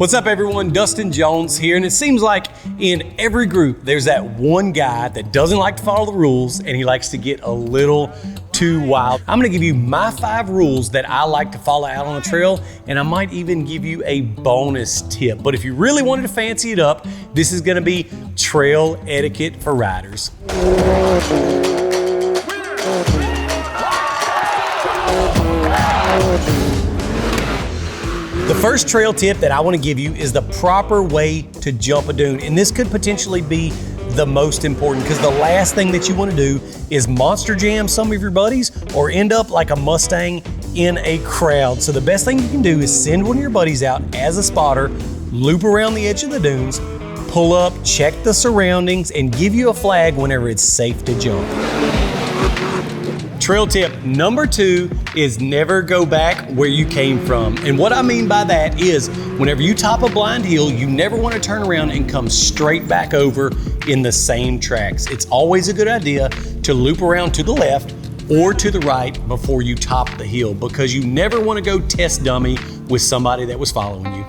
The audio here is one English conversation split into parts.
What's up everyone, Dustin Jones here, and it seems like in every group there's that one guy that doesn't like to follow the rules and he likes to get a little too wild. I'm gonna give you my 5 rules that I like to follow out on the trail, and I might even give you a bonus tip. But if you really wanted to fancy it up, this is gonna be trail etiquette for riders. The first trail tip that I want to give you is the proper way to jump a dune. And this could potentially be the most important, because the last thing that you want to do is monster jam some of your buddies or end up like a Mustang in a crowd. So the best thing you can do is send one of your buddies out as a spotter, loop around the edge of the dunes, pull up, check the surroundings, and give you a flag whenever it's safe to jump. Trail tip number 2 is never go back where you came from. And what I mean by that is whenever you top a blind hill, you never want to turn around and come straight back over in the same tracks. It's always a good idea to loop around to the left or to the right before you top the hill, because you never want to go test dummy with somebody that was following you.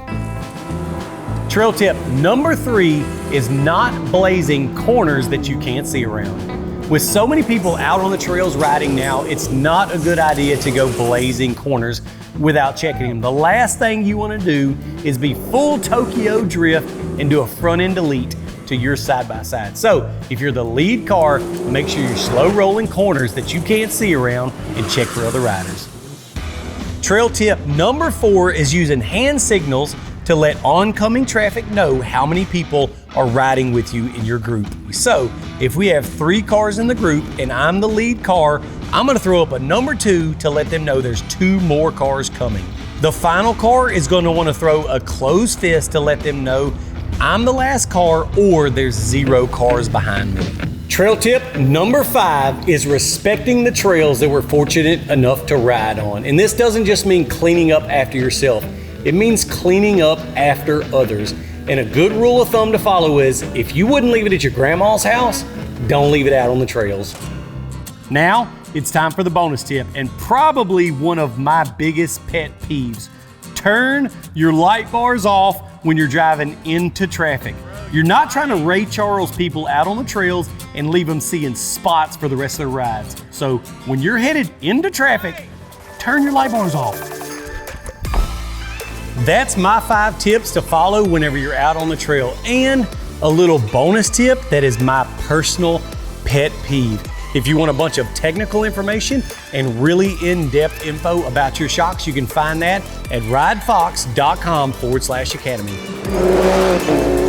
Trail tip number 3 is not blazing corners that you can't see around. With so many people out on the trails riding now, it's not a good idea to go blazing corners without checking them. The last thing you want to do is be full Tokyo drift and do a front end delete to your side-by-side. So if you're the lead car, make sure you're slow rolling corners that you can't see around and check for other riders. Trail tip number 4 is using hand signals to let oncoming traffic know how many people are riding with you in your group. So if we have 3 cars in the group and I'm the lead car, I'm gonna throw up a number 2 to let them know there's 2 more cars coming. The final car is gonna wanna throw a closed fist to let them know I'm the last car or there's 0 cars behind me. Trail tip number 5 is respecting the trails that we're fortunate enough to ride on. And this doesn't just mean cleaning up after yourself. It means cleaning up after others. And a good rule of thumb to follow is, if you wouldn't leave it at your grandma's house, don't leave it out on the trails. Now, it's time for the bonus tip, and probably one of my biggest pet peeves. Turn your light bars off when you're driving into traffic. You're not trying to Ray Charles people out on the trails and leave them seeing spots for the rest of their rides. So when you're headed into traffic, turn your light bars off. That's my 5 tips to follow whenever you're out on the trail, and a little bonus tip that is my personal pet peeve. If you want a bunch of technical information and really in-depth info about your shocks, you can find that at ridefox.com/academy.